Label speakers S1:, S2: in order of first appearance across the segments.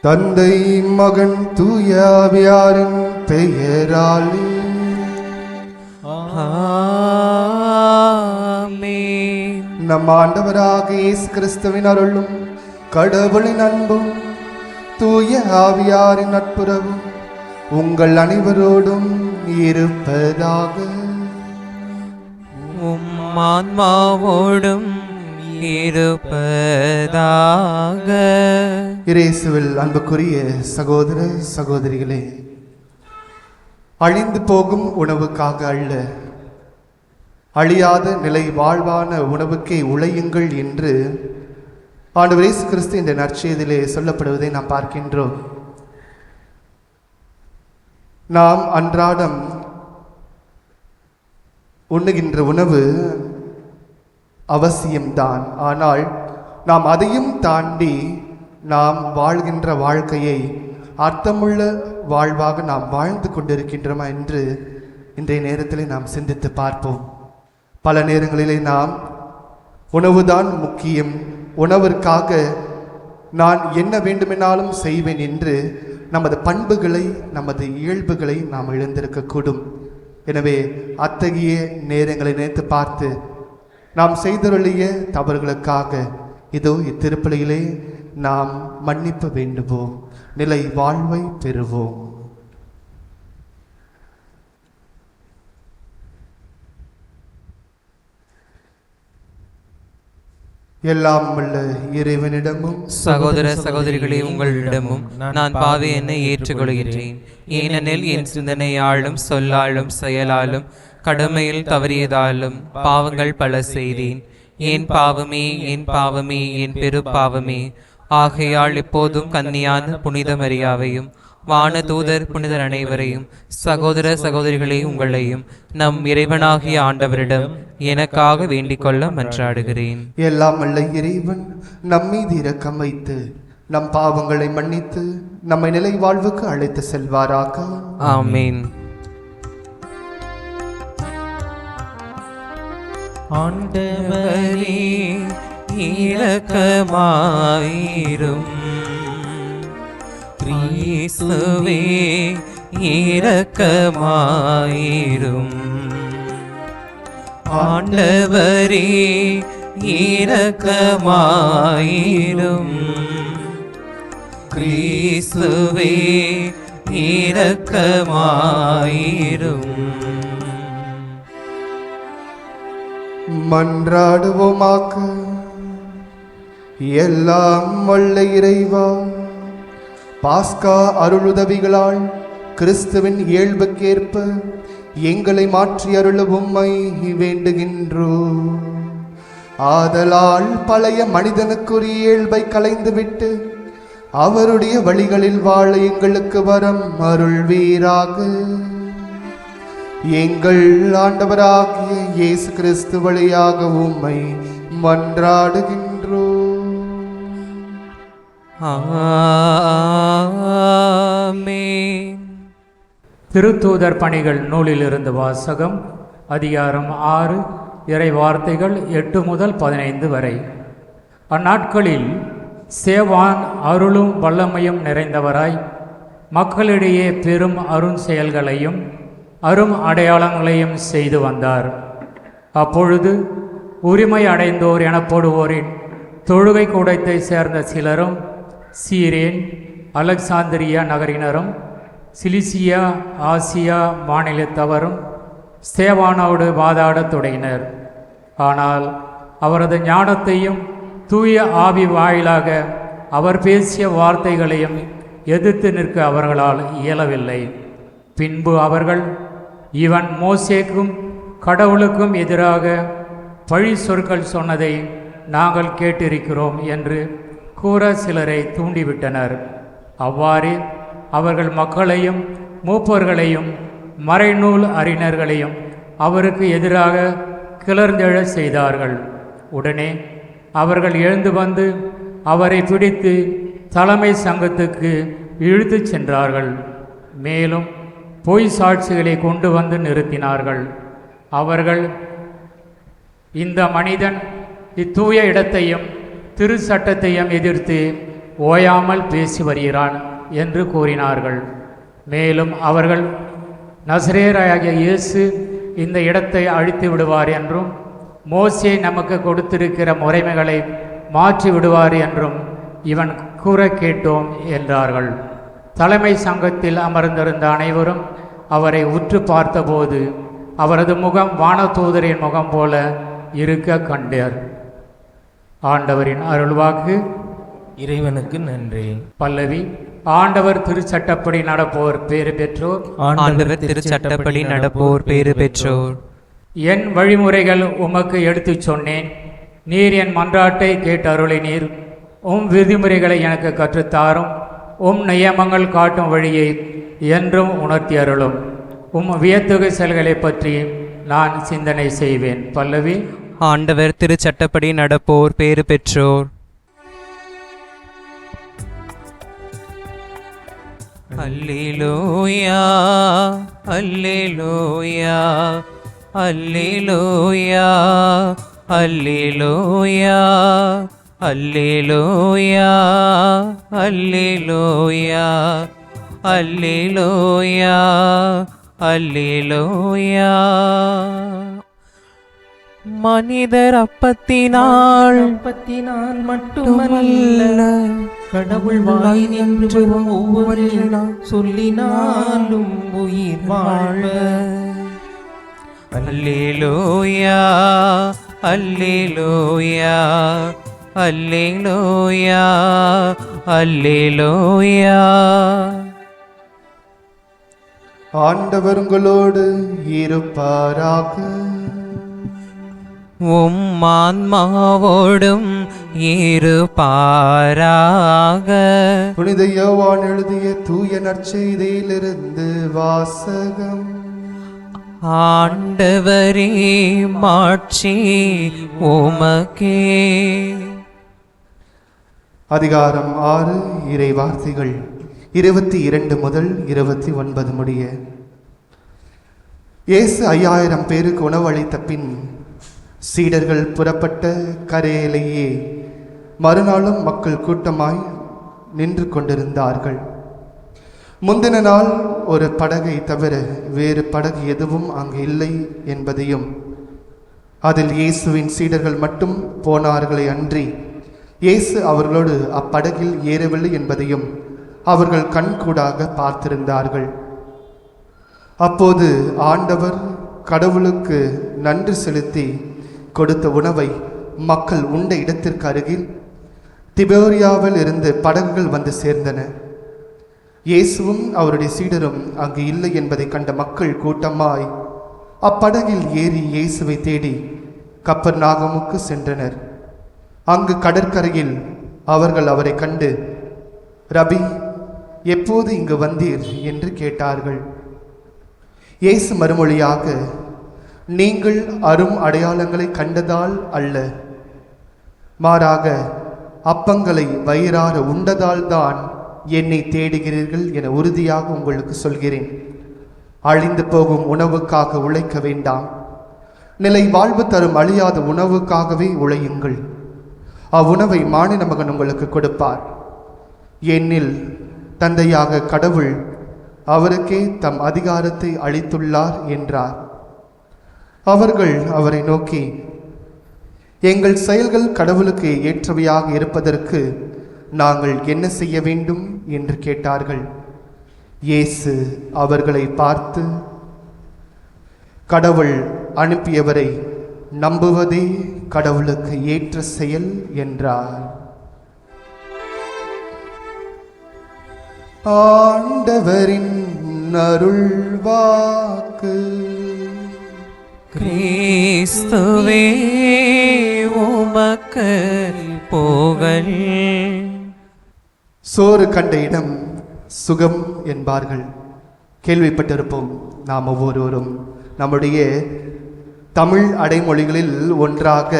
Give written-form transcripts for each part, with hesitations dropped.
S1: தந்தை மகன் தூய ஆவியாரின் பெயராலே
S2: ஆமென்.
S1: நம் ஆண்டவராக இயேசு கிறிஸ்துவின் அருளும் கடவுளின் அன்பும் தூய ஆவியாரின் நட்புறவும் உங்கள் அனைவரோடும் இருப்பதாக.
S2: உம் ஆன்மாவோடும் இருப்பதாக.
S1: இயேசுவில் அன்புக்குரிய சகோதர சகோதரிகளே, அழிந்து போகும் உணவுக்காக அல்ல, அழியாத நிலை வாழ்வான உணவுக்கே உழையுங்கள் என்று ஆண்டவர் இயேசு கிறிஸ்து இந்த நற்செய்தியிலே சொல்லப்படுவதை நாம் பார்க்கின்றோம். நாம் அன்றாடம் உண்ணுகின்ற உணவு அவசியம்தான். ஆனால் நாம் அதையும் தாண்டி நாம் வாழ்கின்ற வாழ்க்கையை அர்த்தமுள்ள வாழ்வாக நாம் வாழ்ந்து கொண்டிருக்கின்றோமா என்று இன்றைய நேரத்தில் நாம் சிந்தித்து பார்ப்போம். பல நேரங்களிலே நாம் உணவுதான் முக்கியம், உணவிற்காக நான் என்ன வேண்டுமெனாலும் செய்வேன் என்று நமது பண்புகளை, நமது இயல்புகளை நாம் இழந்திருக்கக்கூடும். எனவே அத்தகைய நேரங்களை நினைத்து பார்த்து நாம் செய்தருளிய தவறுகளுக்காக இதோ இத்திருப்பலியிலே நாம் மன்னிப்பு வேண்டுவோம், நிலை வாழ்வை பெறுவோம். எல்லாம் உள்ள இறைவனிடமும்
S2: சகோதர சகோதரிகளே, உங்களிடமும் நான் பாவி என்னை ஏற்றுக்கொள்கிறேன். ஏனெனில் என் சிந்தனையாலும் சொல்லாலும் செயலாலும் கடமையில் தவறியதாலும் பாவங்கள் பல செய்தேன். என் பாவமே, என் பாவமே, என் பெரு பாவமே. ஆகையால் இப்போதும் கன்னியான புனித மரியாவையும் வான தூதர் புனிதர் அனைவரையும் சகோதர சகோதரிகளே உங்களையும் நம் இறைவனாகிய ஆண்டவரிடம் எனக்காக வேண்டிக் கொள்ள மன்றாடுகிறேன்.
S1: எல்லாம் அல்ல இறைவன் நம்மீது இரக்கம் வைத்து நம் பாவங்களை மன்னித்து நம்மை நிலை வாழ்வுக்கு அழைத்து செல்வாராக.
S2: ஆமீன். ஆண்டவரே இரக்கமாயிரும். கிறிஸ்துவே இரக்கமாயிரும். ஆண்டவரே இரக்கமாயிரும். கிறிஸ்துவே இரக்கமாயிரும்.
S1: மன்றாடுவோமாக. எல்லாம் வல்ல இறைவா, பாஸ்கா அருளுதவிகளால் கிறிஸ்துவின் இயல்புக்கேற்ப எங்களை மாற்றி அருள உம்மை வேண்டுகின்றோம். ஆதலால் பழைய மனிதனுக்குரிய இயல்பை களைந்துவிட்டு அவருடைய வழிகளில் வாழ எங்களுக்கு வரம் அருள்வீராக. எங்கள் ஆண்டவராகிய இயேசு கிறிஸ்து வழியாக உம்மை மன்றாடுகின்றோம்.
S2: ஆமென்.
S3: திருத்தூதர் பணிகள் நூலிலிருந்து வாசகம். அதிகாரம் 6, இறை வார்த்தைகள் 8 முதல் 15 வரை. அந்நாட்களில் சேவான் அருளும் வல்லமையும் நிறைந்தவராய் மக்களிடையே பெரும் அரும் செயல்களையும் அரும் அடையாளங்களையும் செய்து வந்தார். அப்பொழுது உரிமை அடைந்தோர் எனப்படுவோரின் தொழுகை கூடத்தை சேர்ந்த சிலரும் சீரேன், அலெக்சாந்திரியா நகரினரும் சிலிசியா, ஆசியா மாநிலத்தவரும் ஸ்தேவானோடு வாதாடத் தொடங்கினர். ஆனால் அவரது ஞானத்தையும் தூய ஆவி வாயிலாக அவர் பேசிய வார்த்தைகளையும் எதிர்த்து நிற்க அவர்களால் இயலவில்லை. பின்பு அவர்கள், இவன் மோசேக்கும் கடவுளுக்கும் எதிராக பழி சொற்கள் சொன்னதை நாங்கள் கேட்டிருக்கிறோம் என்று கூற சிலரை தூண்டிவிட்டனர். அவ்வாறே அவர்கள் மக்களையும் மூப்பர்களையும் மறைநூல் அறிஞர்களையும் அவருக்கு எதிராக கிளர்ந்தெழ செய்தார்கள். உடனே அவர்கள் எழுந்து வந்து அவரை பிடித்து தலைமை சங்கத்துக்கு இழுத்துச் சென்றார்கள். மேலும் பொய் சாட்சிகளை கொண்டு வந்து நிறுத்தினார்கள். அவர்கள், இந்த மனிதன் இத்தூய இடத்தையும் திரு சட்டத்தையும் எதிர்த்து ஓயாமல் பேசி வருகிறான் என்று கூறினார்கள். மேலும் அவர்கள், நசரேயராகிய இயேசு இந்த இடத்தை அழித்து விடுவார் என்றும் மோசே நமக்கு கொடுத்திருக்கிற முறைமைகளை மாற்றி விடுவார் என்றும் இவன் கூற கேட்டோம் என்றார்கள். தலைமை சங்கத்தில் அமர்ந்திருந்த அனைவரும் அவரை உற்று பார்த்தபோது அவரது முகம் வானதூதரின் முகம் போல இருக்க கண்டார். ஆண்டவரின் அருள்வாக்கு.
S4: இறைவனுக்கு நன்றி.
S3: பல்லவி. ஆண்டவர் திருச்சட்டப்படி நடப்போர் பேறு பெற்றோர்.
S2: ஆண்டவர் திருச்சட்டப்படி நடப்போர் பேறு பெற்றோர்.
S3: என் வழிமுறைகள் உமக்கு எடுத்துச் சொன்னேன், நீர் என் மன்றாட்டை கேட்டருளினீர். உம் விதிமுறைகளை எனக்கு கற்றுத்தாரும். உம் நியமங்கள் காட்டும் வழியை என்றும் உணர்த்தி அருளும். உம் வியத்தகு செயல்களை பற்றி நான் சிந்தனை செய்வேன். பல்லவி.
S2: ஆண்டவர் திருச்சட்டப்படி நடப்போர் பேறு பெற்றோர். அல்லேலூயா அல்லேலூயா அல்லேலூயா அல்லேலூயா அல்லேலூயா அல்லேலூயா அல்லேலூயா அல்லேலூயா. மனிதர் அப்பத்தினால்
S4: மட்டுமல்ல, கடவுள் வாய் நின்று ஒவ்வொரு சொல்லினாலும் உயிர் வாழ்வ.
S2: அல்லேலூயா அல்லேலூயா அல்லேலூயா அல்லேலூயா.
S1: ஆண்டவர் உங்களோடு இருப்பாராக.
S2: உம் ஆன்மாவோடும் இருப்பாராக.
S1: புனித யோவான் எழுதிய தூய நற்செய்தியிலிருந்து வாசகம்.
S2: ஆண்டவரே மாட்சி உமக்கே.
S1: அதிகாரம் 6. இறை வார்த்தைகள் 22 முதல் 29 முடிய. இயேசு 5000 பேருக்கு உணவளித்த பின் சீடர்கள் புறப்பட்ட கரையிலேயே மறுநாளும் மக்கள் கூட்டமாய் நின்று கொண்டிருந்தார்கள். முந்தின நாள் ஒரு படகை தவிர வேறு படகு எதுவும் அங்கு இல்லை என்பதையும், அதில் இயேசுவின் சீடர்கள் மட்டும் போனார்களே அன்றி இயேசு அவர்களோடு அப்படகில் ஏறவில்லை என்பதையும் அவர்கள் கண்கூடாக பார்த்திருந்தார்கள். அப்போது ஆண்டவர் கடவுளுக்கு நன்றி செலுத்தி கொடுத்த உணவை மக்கள் உண்ட இடத்திற்கு அருகில் திபேரியாவில் இருந்து படகுகள் வந்து சேர்ந்தன. இயேசுவும் அவருடைய சீடரும் அங்கு இல்லை என்பதை கண்ட மக்கள் கூட்டமாய் அப்படகில் ஏறி இயேசுவை தேடி கப்பர்நாகமுக்கு சென்றனர். அங்கு கடற்கரையில் அவர்கள் அவரை கண்டு, ரபி, எப்போது இங்கு வந்தீர் என்று கேட்டார்கள். இயேசு மறுமொழியாக, நீங்கள் அரும் அடையாளங்களை கண்டதால் அல்ல, மாறாக அப்பங்களை வயிறார உண்டதால் தான் என்னை தேடுகிறீர்கள் என உறுதியாக உங்களுக்கு சொல்கிறேன். அழிந்து போகும் உணவுக்காக உழைக்க வேண்டாம், நிலை வாழ்வு தரும் அழியாத உணவுக்காகவே உழையுங்கள். அவ்வுணவை மானிட மகன் உங்களுக்கு கொடுப்பார். ஏனெனில் தந்தையாக கடவுள் அவருக்கே தம் அதிகாரத்தை அளித்துள்ளார் என்றார். அவர்கள் அவரை நோக்கி, எங்கள் செயல்கள் கடவுளுக்கு ஏற்றவையாக இருப்பதற்கு நாங்கள் என்ன செய்ய வேண்டும் என்று கேட்டார்கள். இயேசு அவர்களை பார்த்து, கடவுள் அனுப்பியவரை நம்புவதே கடவுளுக்கு ஏற்ற செயல் என்றார். ஆண்டவரின் அருள்வாக்கு.
S2: கிறிஸ்துவே உமக்கு புகழ்.
S1: சோறு கண்ட இடம் சுகம் என்பார்கள். கேள்விப்பட்டிருப்போம் நாம் ஒவ்வொருவரும். நம்முடைய தமிழ் அடைமொழிகளில் ஒன்றாக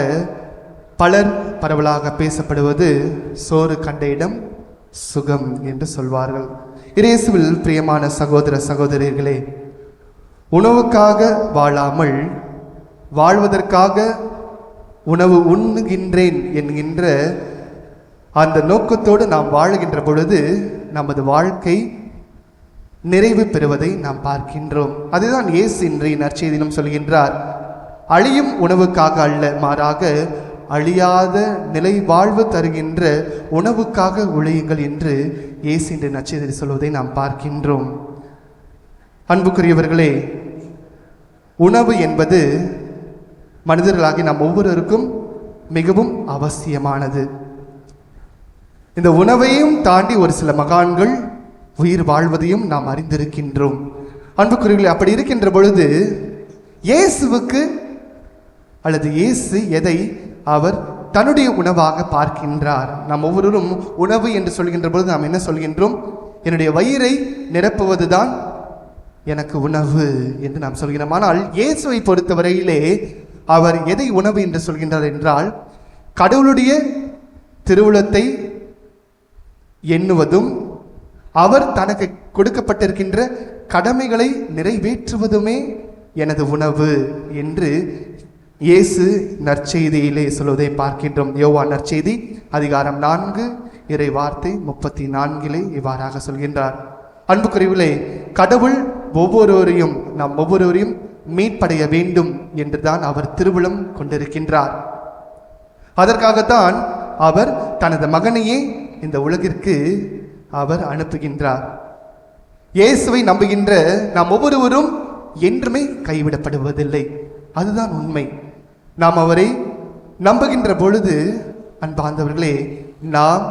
S1: பலர் பரவலாக பேசப்படுவது சோறு கண்ட இடம் சுகம் என்று சொல்வார்கள். இயேசுவில் பிரியமான சகோதர சகோதரிகளே, உணவுக்காக வாழாமல் வாழ்வதற்காக உணவு உண்ணுகின்றேன் என்கின்ற அந்த நோக்கத்தோடு நாம் வாழுகின்ற பொழுது நமது வாழ்க்கை நிறைவு பெறுவதை நாம் பார்க்கின்றோம். அதுதான் இயேசு இன்றைய நற்செய்தியிலும் சொல்கின்றார். அழியும் உணவுக்காக அல்ல, மாறாக அழியாத நிலை வாழ்வு தருகின்ற உணவுக்காக உழையுங்கள் என்று இயேசு இன்றைய நற்செய்தியில் சொல்வதை நாம் பார்க்கின்றோம். அன்புக்குரியவர்களே, உணவு என்பது மனிதர்களாகி நாம் ஒவ்வொருவருக்கும் மிகவும் அவசியமானது. இந்த உணவையும் தாண்டி ஒரு சில மகான்கள் உயிர் வாழ்வதையும் நாம் அறிந்திருக்கின்றோம். அன்புக்குரியவர்களே, அப்படி இருக்கின்ற பொழுது இயேசுவுக்கு அல்லது இயேசு எதை அவர் தன்னுடைய உணவாக பார்க்கின்றார்? நாம் ஒவ்வொருவரும் உணவு என்று சொல்கின்ற பொழுது நாம் என்ன சொல்கின்றோம்? என்னுடைய வயிறை நிரப்புவதுதான் எனக்கு உணவு என்று நாம் சொல்கிறோம். ஆனால் இயேசுவை பொறுத்தவரையிலே அவர் எதை உணவு என்று சொல்கின்றார் என்றால், கடவுளுடைய திருவுளத்தை எண்ணுவதும் அவர் தனக்கு கொடுக்கப்பட்டிருக்கின்ற கடமைகளை நிறைவேற்றுவதுமே எனது உணவு என்று இயேசு நற்செய்தியிலே சொல்வதை பார்க்கின்றோம். யோவான் நற்செய்தி அதிகாரம் 4 இறை வார்த்தை 34 இவ்வாறாக சொல்கின்றார். அன்புக்குரியவர்களே, கடவுள் நாம் ஒவ்வொருவரையும் மீட்படைய வேண்டும் என்றுதான் அவர் திருவுளம் கொண்டிருக்கின்றார். அதற்காகத்தான் அவர் தனது மகனையே இந்த உலகிற்கு அவர் அனுப்புகின்றார். இயேசுவை நம்புகின்ற நாம் ஒவ்வொருவரும் என்றுமே கைவிடப்படுவதில்லை. அதுதான் உண்மை. நாம் அவரை நம்புகின்ற பொழுது அன்பார்ந்தவர்களே, நாம்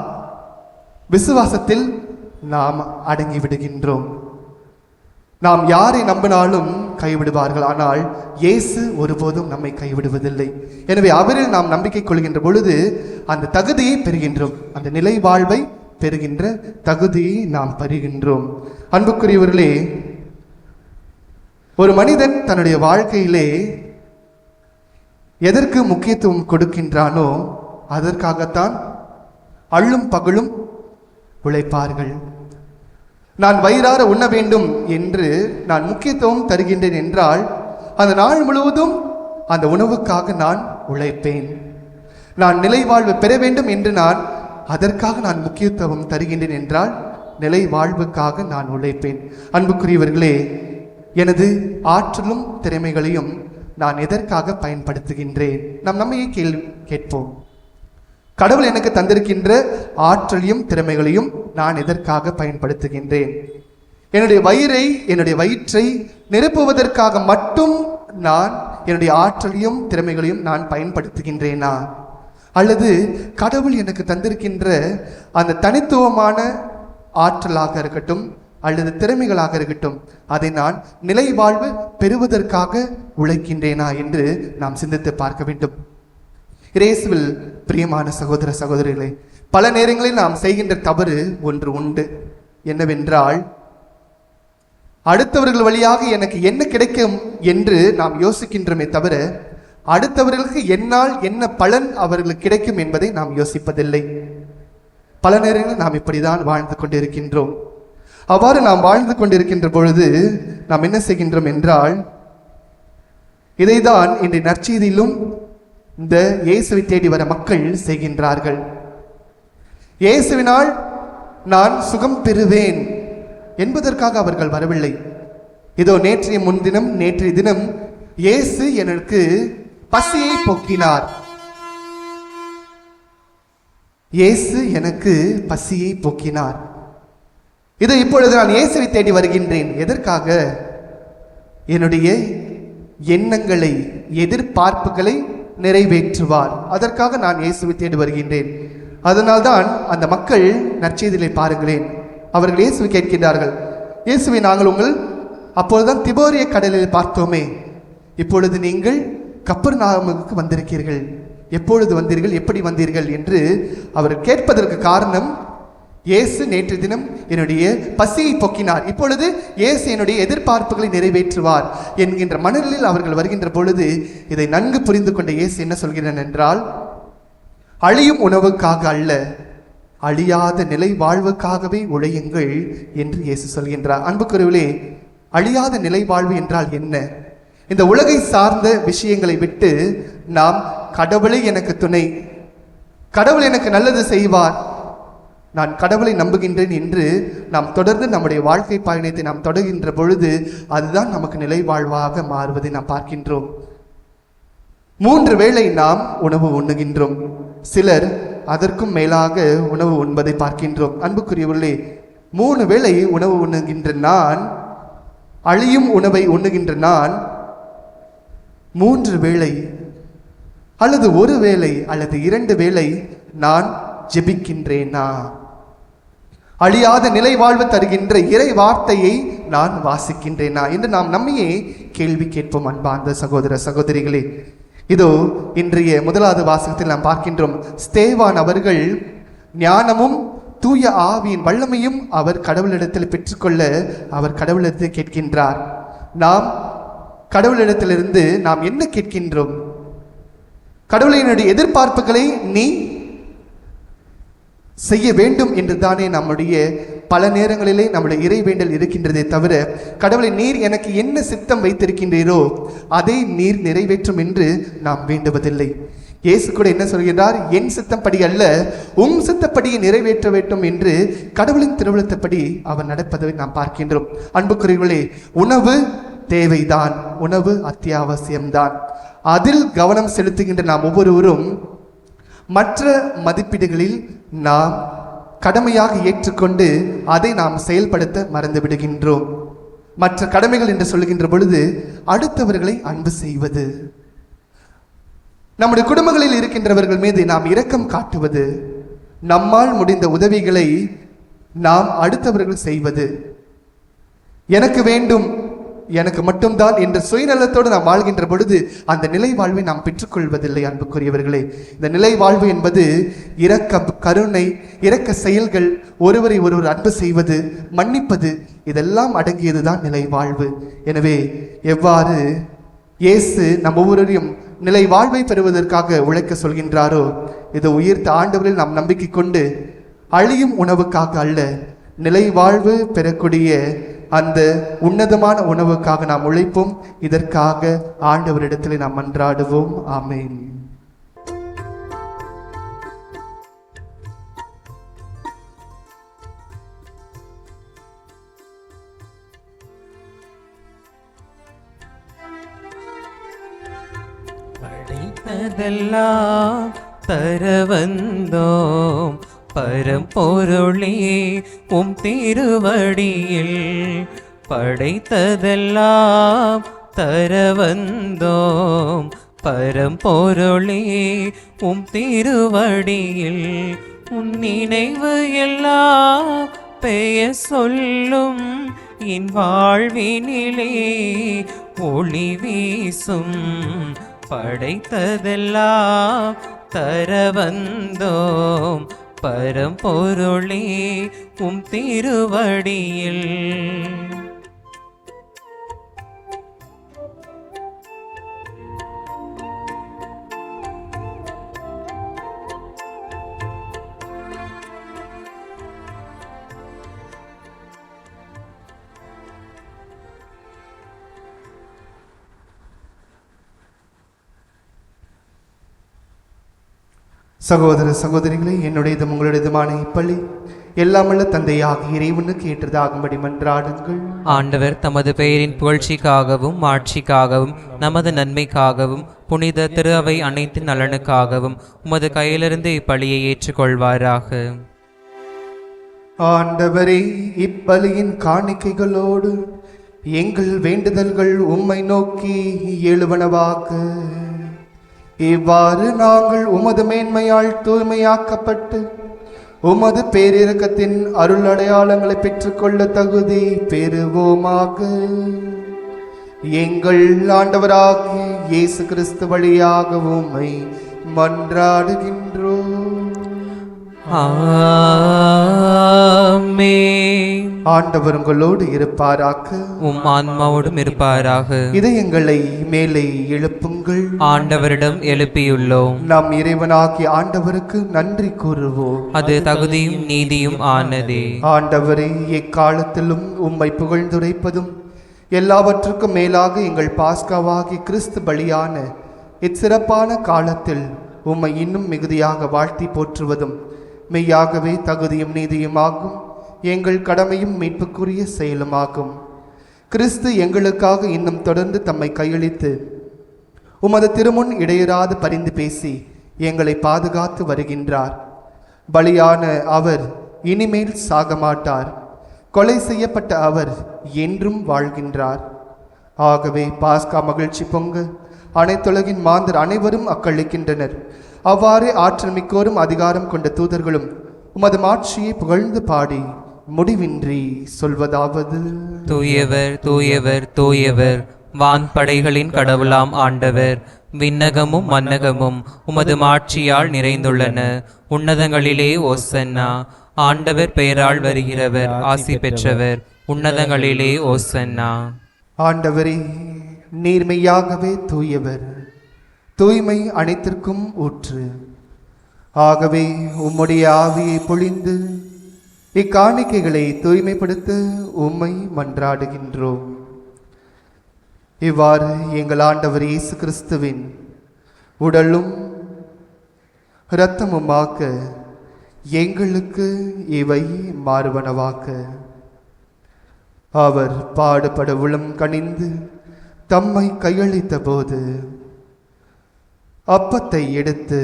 S1: விசுவாசத்தில் நாம் அடங்கி விடுகின்றோம். நாம் யாரை நம்பினாலும் கைவிடுவார்கள், ஆனால் இயேசு ஒருபோதும் நம்மை கைவிடுவதில்லை. எனவே அவரில் நாம் நம்பிக்கை கொள்கின்ற பொழுது அந்த தகுதியை பெறுகின்றோம். அந்த நிலை வாழ்வை பெறுகின்ற தகுதியை நாம் பெறுகின்றோம். அன்புக்குரியவர்களே, ஒரு மனிதன் தன்னுடைய வாழ்க்கையிலே எதற்கு முக்கியத்துவம் கொடுக்கின்றானோ அதற்காகத்தான் அள்ளும் பகலும் உழைப்பார்கள். நான் வயிறார உண்ண வேண்டும் என்று நான் முக்கியத்துவம் தருகின்றேன் என்றால் அந்த நாள் முழுவதும் அந்த உணவுக்காக நான் உழைப்பேன். நான் நிலை வாழ்வு பெற வேண்டும் என்று அதற்காக நான் முக்கியத்துவம் தருகின்றேன் என்றால் நிலை வாழ்வுக்காக நான் உழைப்பேன். அன்புக்குரியவர்களே, எனது ஆற்றலும் திறமைகளையும் நான் எதற்காக பயன்படுத்துகின்றேன்? நம்மையே கேட்போம். கடவுள் எனக்கு தந்திருக்கின்ற ஆற்றலையும் திறமைகளையும் நான் எதற்காக பயன்படுத்துகின்றேன்? என்னுடைய வயிற்றை நிரப்புவதற்காக மட்டும் நான் என்னுடைய ஆற்றலையும் திறமைகளையும் நான் பயன்படுத்துகின்றேனா? அல்லது கடவுள் எனக்கு தந்திருக்கின்ற அந்த தனித்துவமான ஆற்றலாக இருக்கட்டும் அல்லது திறமைகளாக இருக்கட்டும், அதை நான் நிலை வாழ்வு பெறுவதற்காக உழைக்கின்றேனா என்று நாம் சிந்தித்து பார்க்க வேண்டும். இயேசுவில் பிரியமான சகோதர சகோதரிகளே, பல நேரங்களில் நாம் செய்கின்ற தவறு ஒன்று உண்டு. என்னவென்றால், அடுத்தவர்கள் வழியாக எனக்கு என்ன கிடைக்கும் என்று நாம் யோசிக்கின்றோமே தவிர அடுத்தவர்களுக்கு என்னால் என்ன பலன் அவர்களுக்கு கிடைக்கும் என்பதை நாம் யோசிப்பதில்லை. பல நேரங்களில் நாம் இப்படிதான் வாழ்ந்து கொண்டிருக்கின்றோம். அவ்வாறு நாம் வாழ்ந்து கொண்டிருக்கின்ற பொழுது நாம் என்ன செய்கின்றோம் என்றால், இதைதான் இன்றைய நற்செய்தியிலும் இந்த இயேசுவை தேடி வர மக்கள் செய்கின்றார்கள். இயேசுவினால் நான் சுகம் பெறுவேன் என்பதற்காக அவர்கள் வரவில்லை. இதோ நேற்றைய தினம் இயேசு எனக்கு பசியை போக்கினார். இயேசு எனக்கு பசியை போக்கினார். இதோ இப்பொழுது நான் இயேசுவை தேடி வருகின்றேன். எதற்காக? என்னுடைய எண்ணங்களை, எதிர்பார்ப்புகளை நிறைவேற்றுவார். அதற்காக நான் இயேசுவை தேடி வருகின்றேன். அதனால்தான் அந்த மக்கள் நற்செய்தியிலே பாருங்களேன், அவர்கள் இயேசுவை கேட்கின்றார்கள், இயேசுவை நாங்கள் அப்பொழுதுதான் திபேரியா கடலில் பார்த்தோமே, இப்பொழுது நீங்கள் கப்பர்நாகுமுக்கு வந்திருக்கிறீர்கள், எப்பொழுது வந்தீர்கள், எப்படி வந்தீர்கள் என்று அவர் கேட்பதற்கு காரணம், இயேசு நேற்று தினம் என்னுடைய பசியை போக்கினார், இப்பொழுது இயேசு என்னுடைய எதிர்பார்ப்புகளை நிறைவேற்றுவார் என்கின்ற மனநிலையில் அவர்கள் வருகின்ற பொழுது இதை நன்கு புரிந்து கொண்ட இயேசு என்ன சொல்கிறார் என்றால், அழியும் உணவுக்காக அல்ல, அழியாத நிலை வாழ்வுக்காகவே உழையுங்கள் என்று இயேசு சொல்கின்றார். அன்புக்குரியவர்களே, அழியாத நிலை வாழ்வு என்றால் என்ன? இந்த உலகை சார்ந்த விஷயங்களை விட்டு நாம் கடவுளை எனக்கு துணை, கடவுள் எனக்கு நல்லது செய்வார், நான் கடவுளை நம்புகின்றேன் என்று நாம் தொடர்ந்து நம்முடைய வாழ்க்கை பயணத்தை நாம் தொடர்கின்ற பொழுது அதுதான் நமக்கு நிலை வாழ்வாக மாறுவதை நாம் பார்க்கின்றோம். 3 வேளை நாம் உணவு உண்ணுகின்றோம். சிலர் அதற்கும் மேலாக உணவு உண்பதை பார்க்கின்றோம். அன்புக்குரியவர்களே, 3 வேளை உணவு உண்ணுகின்ற நான், அழியும் உணவை உண்ணுகின்ற நான் 3 வேளை அல்லது 1 வேளை அல்லது 2 வேளை நான் ஜெபிக்கின்றேனா? அழியாத நிலை வாழ்வு தருகின்ற இறை வார்த்தையை நான் வாசிக்கின்றேனா என்று நாம் நம்மையே கேள்வி கேட்போம். அன்பார்ந்த சகோதர சகோதரிகளே, இதோ இன்றைய முதலாவது வாசகத்தில் நாம் பார்க்கின்றோம். ஸ்தேவான் அவர்கள் ஞானமும் தூய ஆவியின் வல்லமையும் அவர் கடவுளிடத்தில் பெற்றுக்கொள்ள அவர் கடவுளிடத்தில் கேட்கின்றார். நாம் கடவுளிடத்திலிருந்து நாம் என்ன கேட்கின்றோம்? கடவுளினுடைய எதிர்பார்ப்புகளை நீ செய்ய வேண்டும் என்று தானே நம்முடைய பல நேரங்களிலே நம்முடைய இறைவேண்டல் இருக்கின்றதே தவிர, கடவுளை நீர் எனக்கு என்ன சித்தம் வைத்திருக்கின்றீரோ அதை நீர் நிறைவேற்றும் என்று நாம் வேண்டுவதில்லை. இயேசு கூட என்ன சொல்கிறார்? என் சித்தப்படி அல்ல, சித்தப்படியை நிறைவேற்ற வேண்டும் என்று கடவுளின் திருவுளத்தப்படி அவர் நடப்பதை நாம் பார்க்கின்றோம். அன்புக்குரியவர்களே, உணவு தேவைதான், உணவு அத்தியாவசியம்தான். அதில் கவனம் செலுத்துகின்ற நாம் ஒவ்வொருவரும் மற்ற மதிப்பீடுகளில் நாம் கடமையாக ஏற்றுக்கொண்டு அதை நாம் செயல்படுத்த மறந்து விடுகின்றோம். மற்ற கடமைகள் என்று சொல்லுகின்ற பொழுது அடுத்தவர்களை அன்பு செய்வது, நம்முடைய குடும்பங்களில் இருக்கின்றவர்கள் மீது நாம் இரக்கம் காட்டுவது, நம்மால் முடிந்த உதவிகளை நாம் அடுத்தவர்கள் செய்வது, எனக்கு வேண்டும் எனக்கு மட்டும்தான் என்ற சுயநலத்தோடு நாம் வாழ்கின்ற பொழுது அந்த நிலை வாழ்வை நாம் பெற்றுக்கொள்வதில்லை. அன்புக்குரியவர்களே, இந்த நிலை வாழ்வு என்பது இரக்க, கருணை, இரக்க செயல்கள், ஒருவரை ஒருவர் அன்பு செய்வது, மன்னிப்பது, இதெல்லாம் அடங்கியதுதான் நிலை வாழ்வு. எனவே எவ்வாறு இயேசு நம் ஒவ்வொருவரையும் நிலை வாழ்வை பெறுவதற்காக உழைக்க சொல்கின்றாரோ, இது உயிர்த்த ஆண்டவரில் நாம் நம்பிக்கை கொண்டு அழியும் உணவுக்காக அல்ல, நிலை வாழ்வு பெறக்கூடிய அந்த உன்னதமான உணவுக்காக நாம் உழைப்போம். இதற்காக ஆண்டவரிடத்தில் நாம் மன்றாடுவோம். ஆமென்.
S2: படைத்ததெல்லாம் தர வந்தோம் பரம்பொருளே உம் திருவடியில், படைத்ததெல்லாம் தர வந்தோம் பரம்பொருளே உம் திருவடியில், உன் நினைவு எல்லாம் பெயர் சொல்லும் என் வாழ்வினிலே ஒளி வீசும், படைத்ததெல்லாம் தர வந்தோம் பரம்பொருளே உம் திருவடியில்.
S1: சகோதர சகோதரிகளே, என்னுடையதும் உங்களுடையதுமான இப்பள்ளி எல்லாமல்ல தந்தையாக இறைவனுக்கு ஏற்றதாகும்படி மன்றாடுங்கள்.
S2: ஆண்டவர் தமது பெயரின் புகழ்ச்சிக்காகவும் ஆட்சிக்காகவும் நமது நன்மைக்காகவும் புனித திரு அவை அனைத்து நலனுக்காகவும் உமது கையிலிருந்து இப்பலியை ஏற்றுக்கொள்வாராக.
S1: ஆண்டவரே, இப்பலியின் காணிக்கைகளோடு எங்கள் வேண்டுதல்கள் உம்மை நோக்கி எழுவனவாக. இவ்வாறு நாங்கள் உமது மேன்மையால் தூய்மையாக்கப்பட்டு உமது பேரிரக்கத்தின் அருள் அடையாளங்களை பெற்றுக்கொள்ள தகுதி பெறுவோமாக. எங்கள் ஆண்டவராகிய இயேசு கிறிஸ்து வழியாக உம்மை மன்றாடுகின்றோம்.
S2: ஆமென்.
S1: ஆண்டவர் உங்களோடு இருப்பாராக,
S2: உம் ஆன்மாவோடும் இருப்பாராக.
S1: இதயங்களை மேலே எழுப்புங்கள்.
S2: ஆண்டவரிடம் எழுப்பியுள்ளோம்.
S1: நம் இறைவனாகிய ஆண்டவருக்கு நன்றி கூறுவோம்.
S2: அது தகுதியும் நீதியும் ஆனதே.
S1: ஆண்டவரே, எக்காலத்திலும் உம்மை புகழ்ந்துரைப்பதும் எல்லாவற்றுக்கும் மேலாக எங்கள் பாஸ்காவாகிய கிறிஸ்து பலியான இச்சிறப்பான காலத்தில் உம்மை இன்னும் மிகுதியாக வாழ்த்தி போற்றுவதும் மெய்யாகவே தகுதியும் நீதியுமாகும், எங்கள் கடமையும் மீட்புக்குரிய செயலுமாகும். கிறிஸ்து எங்களுக்காக இன்னும் தொடர்ந்து தம்மை கையளித்து உமது திருமுன் இடையராது பரிந்து பேசி எங்களை பாதுகாத்து வருகின்றார். பலியான அவர் இனிமேல் சாக மாட்டார். கொலை செய்யப்பட்ட அவர் என்றும் வாழ்கின்றார். ஆகவே பாஸ்கா மகிழ்ச்சி பொங்க அனைத்துலகின் மாந்தர் அனைவரும் அக்களிக்கின்றனர். அவ்வாறே ஆற்றல் மிக்கோரும் அதிகாரம் கொண்ட தூதர்களும் உமது மாட்சியை புகழ்ந்து பாடி முடிவின்றி சொல்வதாவது:
S2: தூயவர் தூயவர் தூயவர், வான்படைகளின் கடவுளாம் ஆண்டவர். விண்ணகமும் மன்னகமும் உமது மாட்சியால் நிறைந்துள்ளன. உன்னதங்களிலே ஓசன்னா. ஆண்டவர் பெயரால் வருகிறவர் ஆசி பெற்றவர். உன்னதங்களிலே ஓசன்னா.
S1: ஆண்டவரே, நீர்மையாகவே தூயவர், தூய்மை அனைத்திற்கும் ஊற்று. ஆகவே உம்முடைய ஆவியை பொழிந்து இக்காணிக்கைகளை தூய்மைப்படுத்த உம்மை மன்றாடுகின்றோம். இவ்வாறு எங்கள் ஆண்டவர் இயேசு கிறிஸ்துவின் உடலும் இரத்தமுமாக்க எங்களுக்கு இவை மாறுவனவாக்க. அவர் பாடுபட உளம் கனிந்து தம்மை கையளித்த போது அப்பத்தை எடுத்து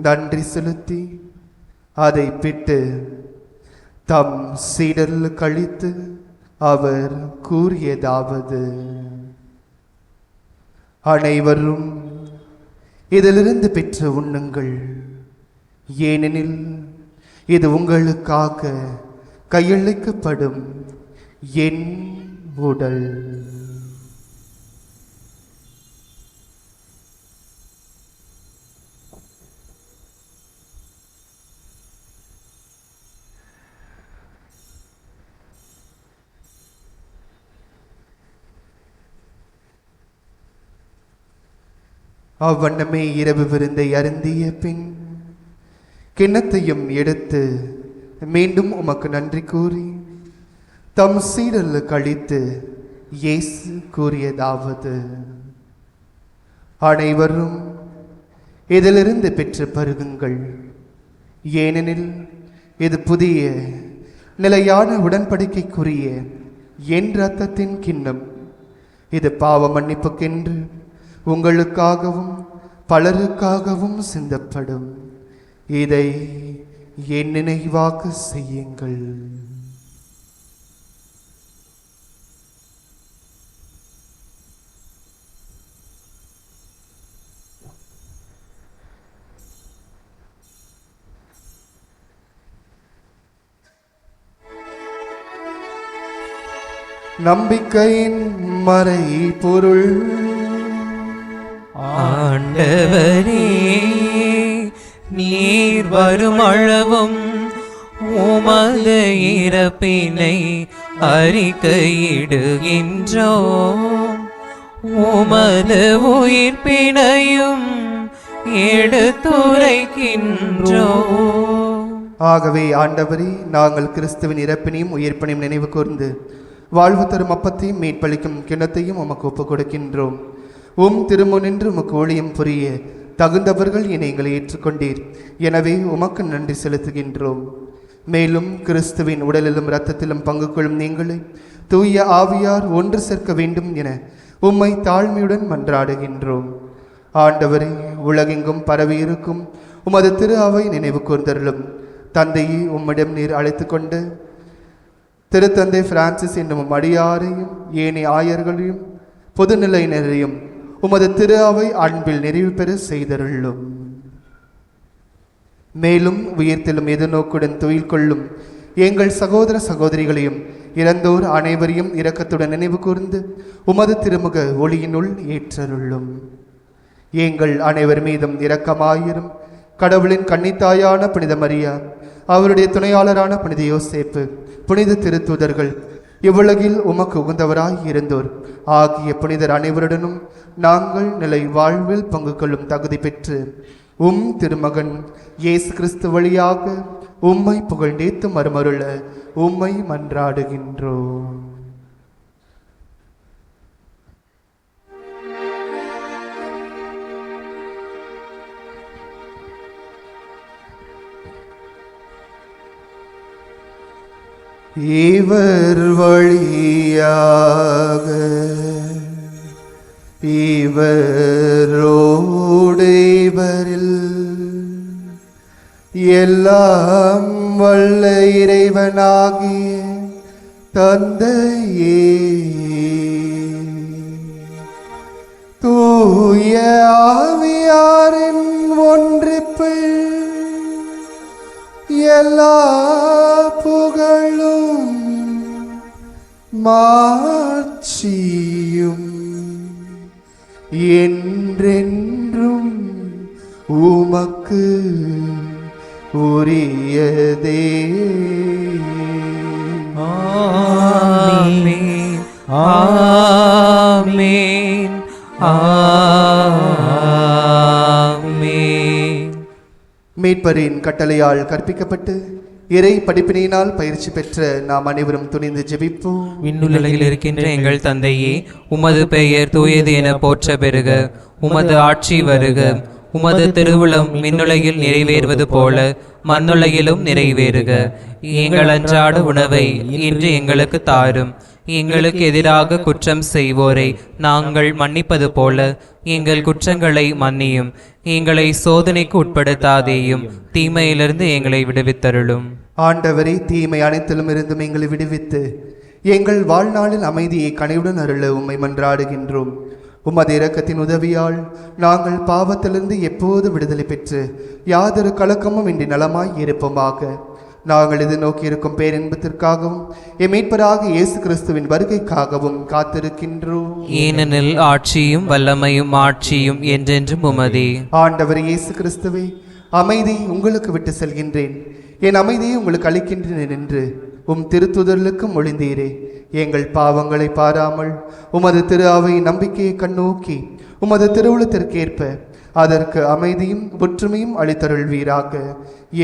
S1: நன்றி செலுத்தி அதை பிட்டு தம் சீடரில் கழித்து அவர் கூறியதாவது: அனைவரும் இதிலிருந்து பெற்று உண்ணுங்கள், ஏனெனில் இது உங்களுக்காக கையளிக்கப்படும் என் உடல். அவ்வண்ணமே இரவு விருந்தை அருந்திய பின் கிண்ணத்தையும் எடுத்து மீண்டும் உமக்கு நன்றி கூறி தம் சீடரில் கழித்து இயேசு கூறியதாவது: அனைவரும் இதிலிருந்து பெற்று பருகுங்கள், ஏனெனில் இது புதிய நிலையான உடன்படிக்கைக்குரிய என் இரத்தத்தின் கிண்ணம். இது பாவ மன்னிப்புக்கென்று உங்களுக்காகவும் பலருக்காகவும் சிந்தப்படும். இதை என் நினைவாக செய்யுங்கள். நம்பிக்கையின் மறை பொருள்.
S2: ஆண்டவரே, நீர் வரும் அளவும் உமது இறப்பினை அறிக்கையிடுகின்றோம், உமது உயிர்ப்பினையும் எடுத்துரைக்கின்றோம்.
S1: ஆகவே ஆண்டவரே, நாங்கள் கிறிஸ்துவின் இறப்பினையும் உயிர்ப்பினையும் நினைவு கூர்ந்து வாழ்வு தரும் அப்பத்தையும் மீட்பளிக்கும் கிண்ணத்தையும் உமக்கு ஒப்புக் கொடுக்கின்றோம். திருமுனின்று உமக்கு ஊழியம் புரிய தகுந்தவர்கள் என எங்களை ஏற்றுக்கொண்டீர். எனவே உமக்கு நன்றி செலுத்துகின்றோம். மேலும் கிறிஸ்துவின் உடலிலும் இரத்தத்திலும் பங்கு கொள்ளும் நீங்களை தூய ஆவியார் ஒன்று சேர்க்க வேண்டும் என உம்மை தாழ்மையுடன் மன்றாடுகின்றோம். ஆண்டவரே, உலகெங்கும் பரவியிருக்கும் உமது திரு அவை நினைவு கூர்ந்தருளும். தந்தையை உம்மிடம் நீர் அழைத்து கொண்டு திருத்தந்தை பிரான்சிஸ் என்னும் அடியாரையும் ஏனைய ஆயர்களையும் பொதுநிலையினரையும் உமது திரு அவை அன்பில் நிறைவு பெற செய்தருளும். மேலும் உயிர்த்தெழும் எதிர்நோக்குடன் துயில் கொள்ளும் எங்கள் சகோதர சகோதரிகளையும் இறந்தோர் அனைவரையும் இரக்கத்துடன் நினைவு கூர்ந்து உமது திருமுக ஒளியினுள் ஏற்றருளும். எங்கள் அனைவர் மீதும் இரக்கமாயிரும். கடவுளின் கன்னித்தாயான புனித மரியா, அவருடைய துணையாளரான புனித யோசேப்பு, புனித திருத்தூதர்கள், இவ்வுலகில் உமக்கு உகந்தவராய் இருந்தோர் ஆகிய புனிதர் அனைவருடனும் நாங்கள் நிலை வாழ்வில் பங்கு கொள்ளும் தகுதி பெற்று திருமகன் இயேசு கிறிஸ்து வழியாக உம்மை புகழ்ந்தேத்து மறுமருள உம்மை மன்றாடுகின்றோம். இவர் வழியாக இவரோடு இவரில் எல்லாம் வல்ல இறைவனாகிய தந்தையே, தூய ஆவியாரின் ஒன்றிப்பில் எல்லா புகழும் மாட்சியும் என்றென்றும் உமக்கு உரியதே.
S2: ஆமென், ஆமென், ஆமென்.
S1: மீட்பரின் கட்டளையால் கற்பிக்கப்பட்டு இறை படிப்பினையினால் பயிற்சி பெற்ற நாம் அனைவரும் துணிந்து ஜெபிப்போம்.
S2: விண்ணுலகில் இருக்கின்ற எங்கள் தந்தையே, உமது பெயர் தூயது என போற்ற பெறுக. உமது ஆட்சி வருக. உமது திருவுளம் விண்ணுலகில் நிறைவேறுவது போல மண்ணுலகிலும் நிறைவேறுக. எங்கள் அன்றாட உணவை இன்று எங்களுக்கு தாரும். எங்களுக்கு எதிராக குற்றம் செய்வோரை நாங்கள் மன்னிப்பது போல எங்கள் குற்றங்களை மன்னியும். எங்களை சோதனைக்கு உட்படுத்தாதேயும், தீமையிலிருந்து எங்களை விடுவித்தருளும்.
S1: ஆண்டவரே, தீமை அனைத்திலும் இருந்தும் எங்களை விடுவித்து எங்கள் வாழ்நாளில் அமைதியை கனிவுடன் அருள உம்மை மன்றாடுகின்றோம். உமது இரக்கத்தின் உதவியால் நாங்கள் பாவத்திலிருந்து எப்போது விடுதலை பெற்று யாதொரு கலக்கமும் இன்றி நலமாய் இருப்போமாக. நாங்கள் இது நோக்கி இருக்கும் பேரின்பத்திற்காகவும் எம் மீட்பராக இயேசு கிறிஸ்துவின் வருகைக்காகவும் காத்திருக்கின்றோம்.
S2: ஏனெனில் ஆட்சியும் வல்லமையும் ஆட்சியும் என்றென்றும் உமதே.
S1: ஆண்டவர் இயேசு கிறிஸ்துவே, அமைதி உங்களுக்கு விட்டு செல்கின்றேன், என் அமைதியை உங்களுக்கு அளிக்கின்றேன் என்று உம் திருத்துதர்களுக்கு மொழிந்தீரே. எங்கள் பாவங்களை பாராமல் உமது திரு அவை நம்பிக்கையை கண்ணோக்கி உமது திருவுளத்திற்கேற்ப அதற்கு அமைதியும் ஒற்றுமையும் அளித்தருள்வீராக.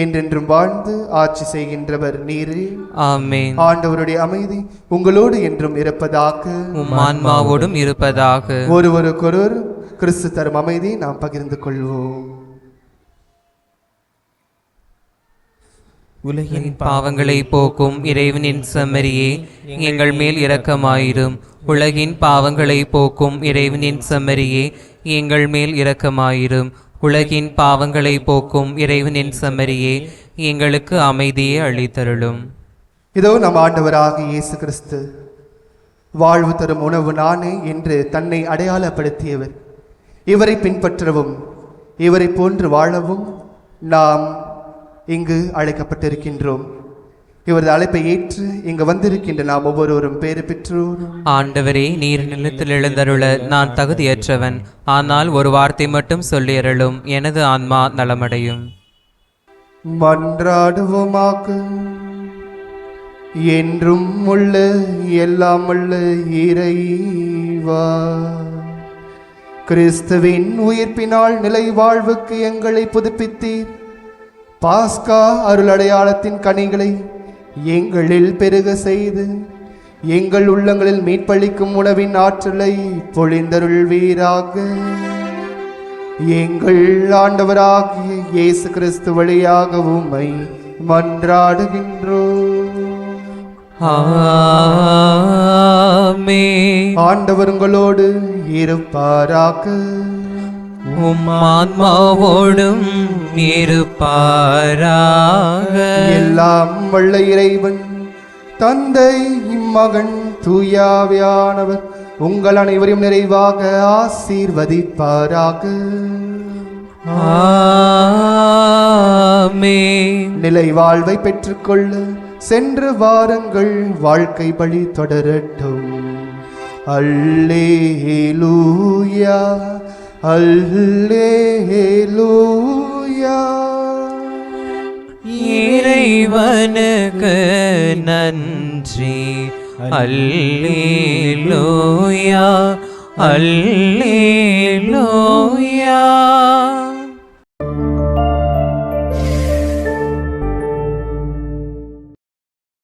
S1: என்றென்றும் வாழ்ந்து ஆட்சி செய்கின்றவர் நீரே.
S2: ஆமென்.
S1: ஆண்டவருடைய அமைதி உங்களோடு என்றும் இருப்பதாக,
S2: உம் ஆன்மாவோடும் இருப்பதாக.
S1: ஒருவருக்கொருவர் கிறிஸ்து தரும் அமைதியை நாம் பகிர்ந்து கொள்வோம்.
S2: உலகின் பாவங்களை போக்கும் இறைவனின் செம்மறியே, எங்கள் மேல் இரக்கமாயிரும். உலகின் பாவங்களை போக்கும் இறைவனின் செம்மறியே, எங்கள் மேல் இரக்கமாயிரும். உலகின் பாவங்களை போக்கும் இறைவனின் செம்மறியே, எங்களுக்கு அமைதியை அளித்தருளும்.
S1: இதோ நம் ஆண்டவராக இயேசு கிறிஸ்து வாழ்வு தரும் உணவு நானே என்று தன்னை அடையாளப்படுத்தியவர். இவரை பின்பற்றவும் இவரை போன்று வாழவும் நாம் இங்கு அழைக்கப்பட்டிருக்கின்றோம். இவரது அழைப்பை ஏற்று இங்கு வந்திருக்கின்ற நாம் ஒவ்வொருவரும் பேறு பெற்றோர்.
S2: ஆண்டவரே, நீர் நிலத்தில் எழுந்தருள நான் தகுதியற்றவன். ஆனால் ஒரு வார்த்தை மட்டும் சொல்லியருளும், எனது ஆன்மா நலமடையும்.
S1: மன்றாடுவோமாக. என்றும் உள்ள எல்லாம் உள்ள இறைவா, கிறிஸ்துவின் உயிர்ப்பினால் நிலை வாழ்வுக்கு எங்களை புதுப்பித்தீர். பாஸ்கா அருள் அடையாளத்தின் கனிகளை எங்களில் பெருக செய்து எங்கள் உள்ளங்களில் மீட்பளிக்கும் உணவின் ஆற்றலை பொழிந்தருள்வீராக. எங்கள் ஆண்டவராகிய இயேசு கிறிஸ்து வழியாக உம்மை மன்றாடுகின்றோம்.
S2: ஆமென்.
S1: ஆண்டவர் உங்களோடு இருப்பாராக.
S2: உம் ஆன்மாவோடும் இருப்பாராக.
S1: எல்லாம் வல்ல இறைவன் தந்தை, மகன், தூயாவியானவர் உங்கள் அனைவரையும் நிறைவாக ஆசீர்வதிப்பாராக.
S2: ஆமென்.
S1: நிலை வாழ்வை பெற்றுக்கொள்ள சென்று வாருங்கள். வாழ்க்கை பழி தொடரட்டும். அல்லேலூயா, அல்லேலூயா.
S2: இறைவனுக்கு நன்றி. அல்லேலூயா, அல்லேலூயா.